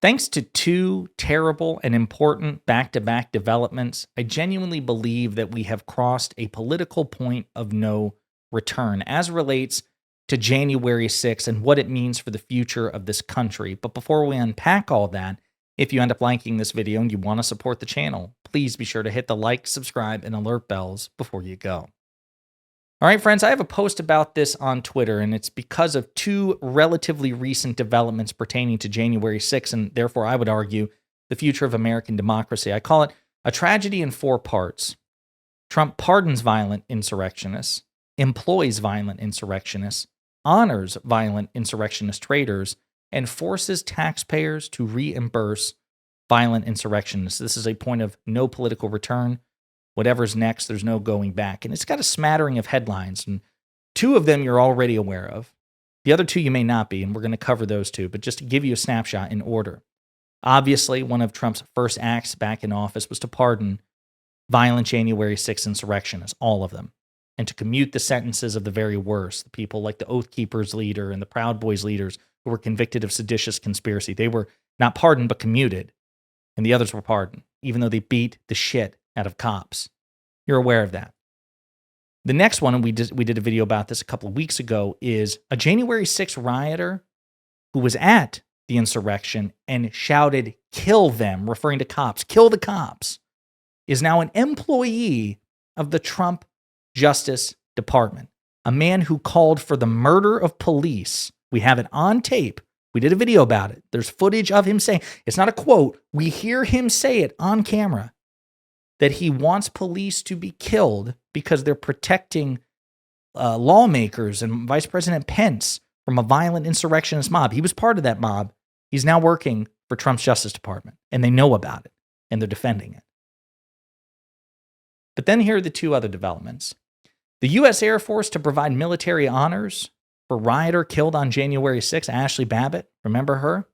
Thanks to two terrible and important back-to-back developments, I genuinely believe that we have crossed a political point of no return as relates to January 6th and what it means for the future of this country. But before we unpack all that, if you end up liking this video and you want to support the channel, please be sure to hit the like, subscribe, and alert bells before you go. All right, friends, I have a post about this on Twitter, and it's because of two relatively recent developments pertaining to January 6th, and therefore I would argue the future of American democracy. I call it a tragedy in four parts. Trump pardons violent insurrectionists, employs violent insurrectionists, honors violent insurrectionist traitors, and forces taxpayers to reimburse violent insurrectionists. This is a point of no political return. Whatever's next, there's no going back. And it's got a smattering of headlines, and two of them you're already aware of. The other two you may not be, and we're going to cover those two, but just to give you a snapshot in order. Obviously, one of Trump's first acts back in office was to pardon violent January 6th insurrectionists, all of them, and to commute the sentences of the very worst, the people like the Oath Keepers leader and the Proud Boys leaders who were convicted of seditious conspiracy. They were not pardoned, but commuted, and the others were pardoned, even though they beat the shit out of cops. You're aware of that. The next one, and we did a video about this a couple of weeks ago, is a January 6th rioter who was at the insurrection and shouted, "Kill them," referring to cops, "Kill the cops," is now an employee of the Trump Justice Department, a man who called for the murder of police. We have it on tape. We did a video about it. There's footage of him saying, it's not a quote, we hear him say it on camera, that he wants police to be killed because they're protecting lawmakers and Vice President Pence from a violent insurrectionist mob. He was part of that mob. He's now working for Trump's Justice Department, and they know about it, and they're defending it. But then here are the two other developments. The U.S. Air Force to provide military honors for rioter killed on January 6th, Ashley Babbitt. Remember her?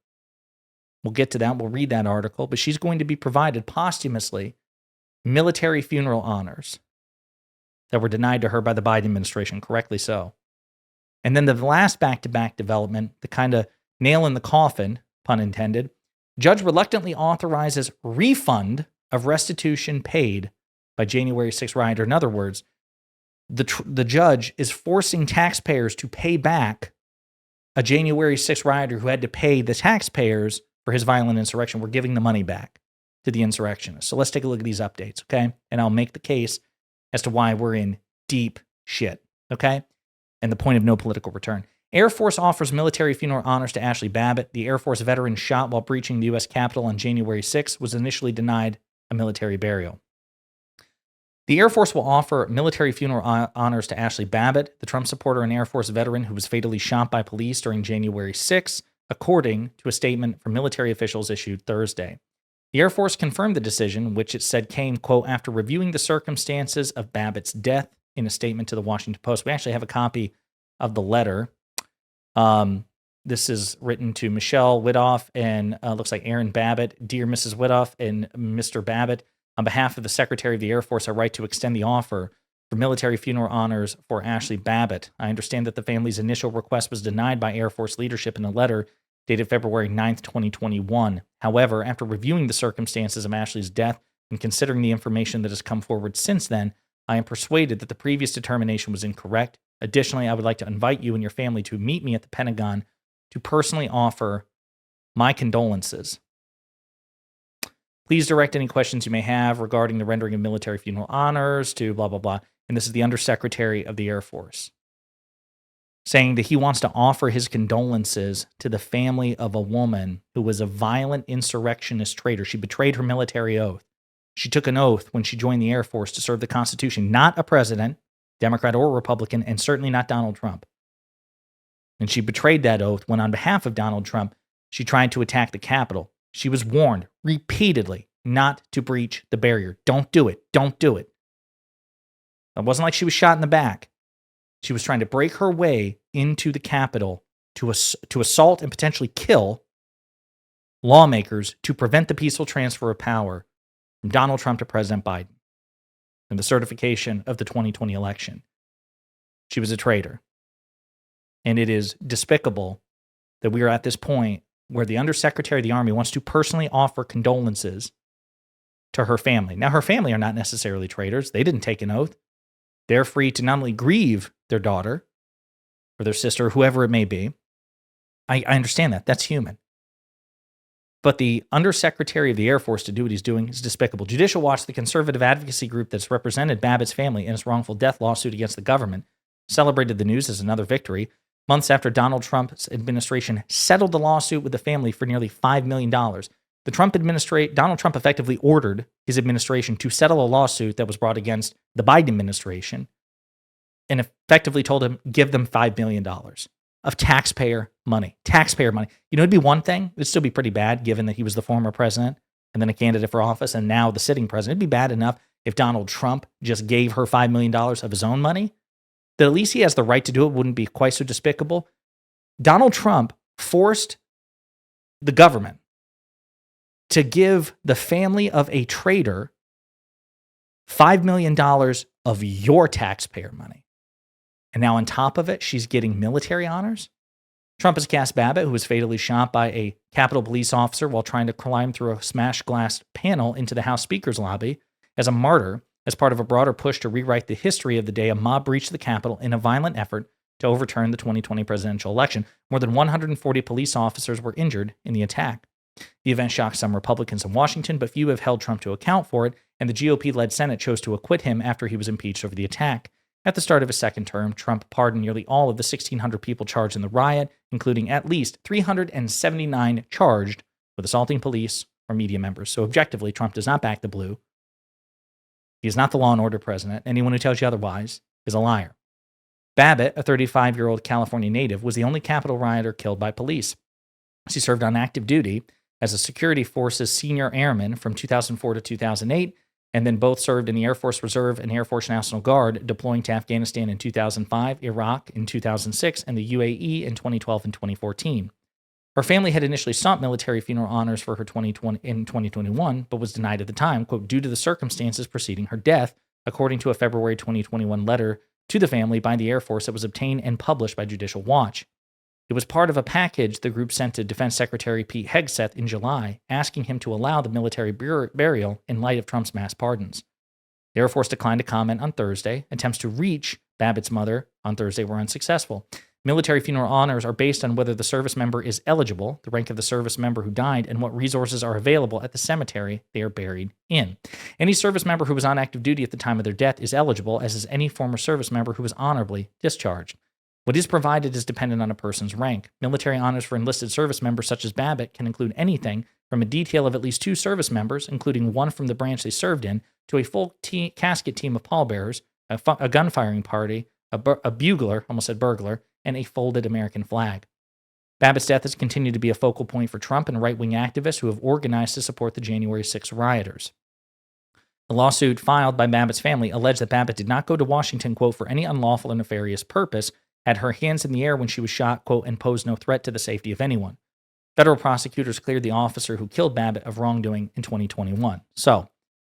We'll get to that. We'll read that article. But she's going to be provided posthumously military funeral honors that were denied to her by the Biden administration, correctly so. And then the last back-to-back development, the kind of nail in the coffin, pun intended, judge reluctantly authorizes refund of restitution paid by January 6th rioter. In other words, the judge is forcing taxpayers to pay back a January 6th rioter who had to pay the taxpayers for his violent insurrection. We're giving the money back to the insurrectionists. So let's take a look at these updates, okay? And I'll make the case as to why we're in deep shit, okay? And the point of no political return. Air Force offers military funeral honors to Ashley Babbitt. The Air Force veteran shot while breaching the U.S. Capitol on January 6th was initially denied a military burial. The Air Force will offer military funeral honors to Ashley Babbitt, the Trump supporter and Air Force veteran who was fatally shot by police during January 6th, according to a statement from military officials issued Thursday. The Air Force confirmed the decision, which it said came, quote, after reviewing the circumstances of Babbitt's death in a statement to the Washington Post. We actually have a copy of the letter. This is written to Michelle Widoff and looks like Aaron Babbitt. Dear Mrs. Widoff and Mr. Babbitt, on behalf of the Secretary of the Air Force, I write to extend the offer for military funeral honors for Ashley Babbitt. I understand that the family's initial request was denied by Air Force leadership in a letter dated February 9th, 2021. However, after reviewing the circumstances of Ashley's death and considering the information that has come forward since then, I am persuaded that the previous determination was incorrect. Additionally, I would like to invite you and your family to meet me at the Pentagon to personally offer my condolences. Please direct any questions you may have regarding the rendering of military funeral honors to blah, blah, blah. And this is the Undersecretary of the Air Force saying that he wants to offer his condolences to the family of a woman who was a violent insurrectionist traitor. She betrayed her military oath. She took an oath when she joined the Air Force to serve the Constitution, not a president, Democrat or Republican, and certainly not Donald Trump. And she betrayed that oath when, on behalf of Donald Trump, she tried to attack the Capitol. She was warned repeatedly not to breach the barrier. Don't do it. Don't do it. It wasn't like she was shot in the back. She was trying to break her way into the Capitol to assault and potentially kill lawmakers to prevent the peaceful transfer of power from Donald Trump to President Biden and the certification of the 2020 election. She was a traitor. And it is despicable that we are at this point where the Undersecretary of the Army wants to personally offer condolences to her family. Now, her family are not necessarily traitors. They didn't take an oath. They're free to not only grieve their daughter or their sister, whoever it may be. I understand that. That's human. But the Undersecretary of the Air Force to do what he's doing is despicable. Judicial Watch, the conservative advocacy group that's represented Babbitt's family in his wrongful death lawsuit against the government, celebrated the news as another victory months after Donald Trump's administration settled the lawsuit with the family for nearly $5 million. Donald Trump effectively ordered his administration to settle a lawsuit that was brought against the Biden administration and effectively told him, give them $5 million of taxpayer money. Taxpayer money. You know, it'd be one thing. It'd still be pretty bad given that he was the former president and then a candidate for office and now the sitting president. It'd be bad enough if Donald Trump just gave her $5 million of his own money. That at least he has the right to do it wouldn't be quite so despicable. Donald Trump forced the government to give the family of a traitor $5 million of your taxpayer money. And now on top of it, she's getting military honors. Trump has cast Babbitt, who was fatally shot by a Capitol police officer while trying to climb through a smashed glass panel into the House Speaker's lobby, as a martyr as part of a broader push to rewrite the history of the day a mob breached the Capitol in a violent effort to overturn the 2020 presidential election. More than 140 police officers were injured in the attack. The event shocked some Republicans in Washington, but few have held Trump to account for it, and the GOP-led Senate chose to acquit him after he was impeached over the attack. At the start of his second term, Trump pardoned nearly all of the 1,600 people charged in the riot, including at least 379 charged with assaulting police or media members. So objectively, Trump does not back the blue. He is not the law and order president. Anyone who tells you otherwise is a liar. Babbitt, a 35-year-old California native, was the only Capitol rioter killed by police. She served on active duty as a security forces senior airman from 2004 to 2008, and then both served in the Air Force Reserve and Air Force National Guard, deploying to Afghanistan in 2005, Iraq in 2006, and the UAE in 2012 and 2014. Her family had initially sought military funeral honors for her in 2021, but was denied at the time, quote, due to the circumstances preceding her death, according to a February 2021 letter to the family by the Air Force that was obtained and published by Judicial Watch. It was part of a package the group sent to Defense Secretary Pete Hegseth in July, asking him to allow the military burial in light of Trump's mass pardons. The Air Force declined to comment on Thursday. Attempts to reach Babbitt's mother on Thursday were unsuccessful. Military funeral honors are based on whether the service member is eligible, the rank of the service member who died, and what resources are available at the cemetery they are buried in. Any service member who was on active duty at the time of their death is eligible, as is any former service member who was honorably discharged. What is provided is dependent on a person's rank. Military honors for enlisted service members such as Babbitt can include anything from a detail of at least 2 service members, including one from the branch they served in, to a full casket team of pallbearers, a gunfiring party, a bugler, almost said burglar, and a folded American flag. Babbitt's death has continued to be a focal point for Trump and right-wing activists who have organized to support the January 6 rioters. The lawsuit filed by Babbitt's family alleged that Babbitt did not go to Washington, quote, for any unlawful or nefarious purpose, had her hands in the air when she was shot, quote, and posed no threat to the safety of anyone. Federal prosecutors cleared the officer who killed Babbitt of wrongdoing in 2021. So,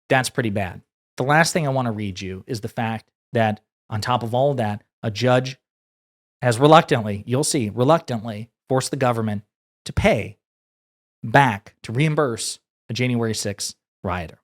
that's pretty bad. The last thing I want to read you is the fact that, on top of all of that, a judge has reluctantly forced the government to pay back, to reimburse a January 6 rioter.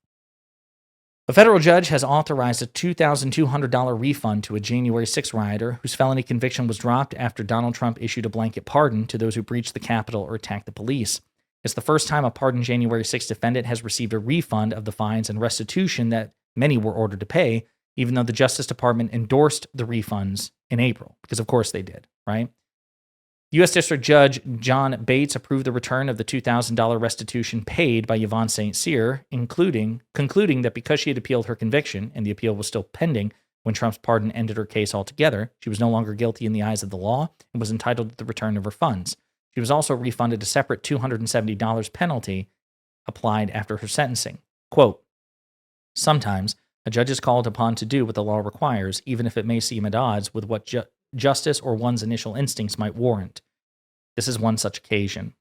A federal judge has authorized a $2,200 refund to a January 6 rioter whose felony conviction was dropped after Donald Trump issued a blanket pardon to those who breached the Capitol or attacked the police. It's the first time a pardoned January 6 defendant has received a refund of the fines and restitution that many were ordered to pay, even though the Justice Department endorsed the refunds in April, because of course they did, right? U.S. District Judge John Bates approved the return of the $2,000 restitution paid by Yvonne St. Cyr, concluding that because she had appealed her conviction and the appeal was still pending when Trump's pardon ended her case altogether, she was no longer guilty in the eyes of the law and was entitled to the return of her funds. She was also refunded a separate $270 penalty applied after her sentencing. Quote, sometimes a judge is called upon to do what the law requires, even if it may seem at odds with what justice or one's initial instincts might warrant. This is one such occasion.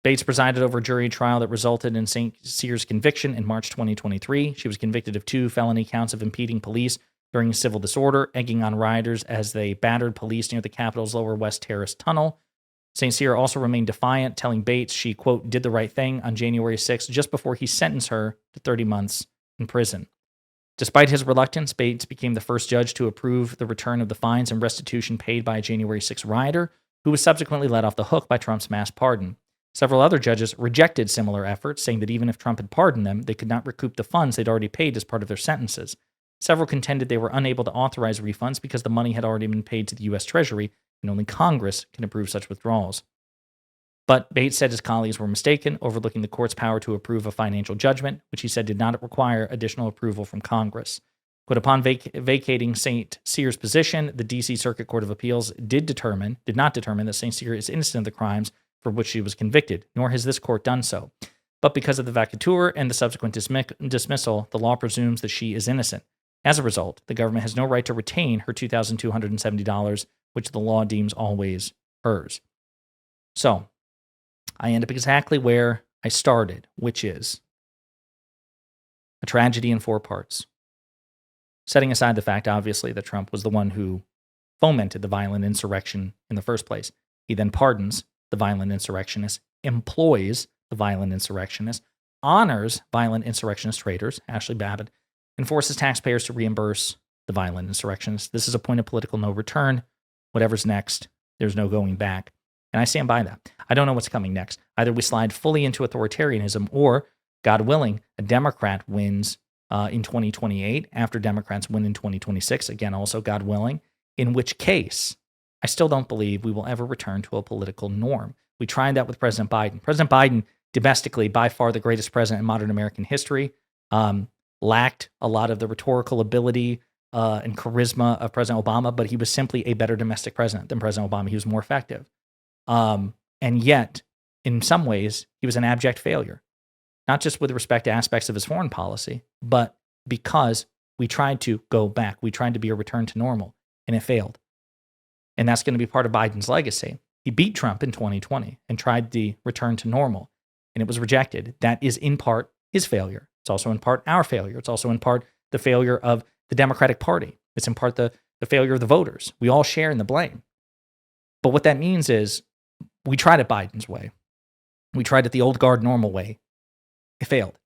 Bates presided over a jury trial that resulted in St. Cyr's conviction in March 2023. She was convicted of 2 felony counts of impeding police during a civil disorder, egging on rioters as they battered police near the Capitol's Lower West Terrace Tunnel, St. Cyr also remained defiant, telling Bates she, quote, did the right thing on January 6th, just before he sentenced her to 30 months in prison. Despite his reluctance, Bates became the first judge to approve the return of the fines and restitution paid by a January 6 rioter, who was subsequently let off the hook by Trump's mass pardon. Several other judges rejected similar efforts, saying that even if Trump had pardoned them, they could not recoup the funds they'd already paid as part of their sentences. Several contended they were unable to authorize refunds because the money had already been paid to the U.S. Treasury, and only Congress can approve such withdrawals. But Bates said his colleagues were mistaken, overlooking the court's power to approve a financial judgment, which he said did not require additional approval from Congress. But upon vacating St. Cyr's position, the D.C. Circuit Court of Appeals did not determine that St. Cyr is innocent of the crimes for which she was convicted, nor has this court done so. But because of the vacatur and the subsequent dismissal, the law presumes that she is innocent. As a result, the government has no right to retain her $2,270, which the law deems always hers. So, I end up exactly where I started, which is a tragedy in 4 parts. Setting aside the fact, obviously, that Trump was the one who fomented the violent insurrection in the first place. He then pardons the violent insurrectionists, employs the violent insurrectionists, honors violent insurrectionist traitors, Ashley Babbitt, and forces taxpayers to reimburse the violent insurrectionists. This is a point of political no return. Whatever's next, there's no going back. And I stand by that. I don't know what's coming next. Either we slide fully into authoritarianism or, God willing, a Democrat wins in 2028 after Democrats win in 2026. Again, also God willing, in which case I still don't believe we will ever return to a political norm. We tried that with President Biden. President Biden, domestically, by far the greatest president in modern American history, lacked a lot of the rhetorical ability and charisma of President Obama, but he was simply a better domestic president than President Obama. He was more effective. And yet, in some ways, he was an abject failure, not just with respect to aspects of his foreign policy, but because we tried to go back. We tried to be a return to normal, and it failed. And that's going to be part of Biden's legacy. He beat Trump in 2020 and tried the return to normal, and it was rejected. That is in part his failure. It's also in part our failure. It's also in part the failure of the Democratic Party. It's in part the failure of the voters. We all share in the blame. But what that means is we tried it Biden's way. We tried it the old guard normal way. It failed.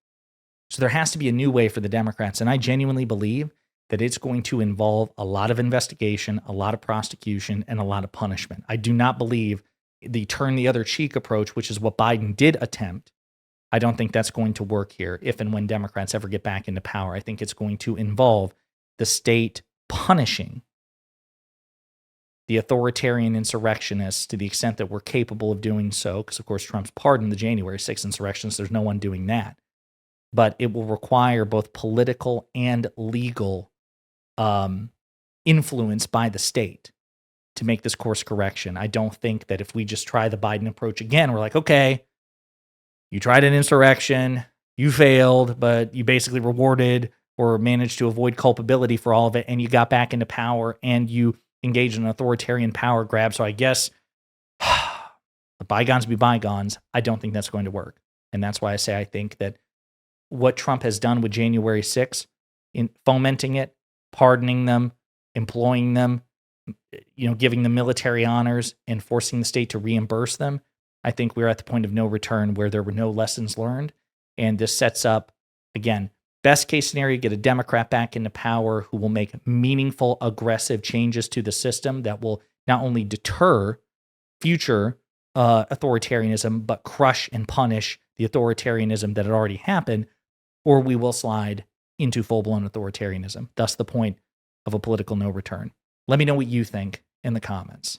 So there has to be a new way for the Democrats. And I genuinely believe that it's going to involve a lot of investigation, a lot of prosecution, and a lot of punishment. I do not believe the turn the other cheek approach, which is what Biden did attempt. I don't think that's going to work here if and when Democrats ever get back into power. I think it's going to involve the state punishing the authoritarian insurrectionists to the extent that we're capable of doing so, because, of course, Trump's pardoned the January 6th insurrectionists. There's no one doing that. But it will require both political and legal influence by the state to make this course correction. I don't think that if we just try the Biden approach again, we're like, okay, you tried an insurrection, you failed, but you basically rewarded or managed to avoid culpability for all of it, and you got back into power, and you engaged in an authoritarian power grab. So I guess the bygones be bygones. I don't think that's going to work. And that's why I say I think that what Trump has done with January 6th, in fomenting it, pardoning them, employing them, giving them military honors and forcing the state to reimburse them, I think we're at the point of no return where there were no lessons learned. And this sets up, again, best case scenario, get a Democrat back into power who will make meaningful, aggressive changes to the system that will not only deter future authoritarianism, but crush and punish the authoritarianism that had already happened, or we will slide into full-blown authoritarianism. Thus the point of a political no return. Let me know what you think in the comments.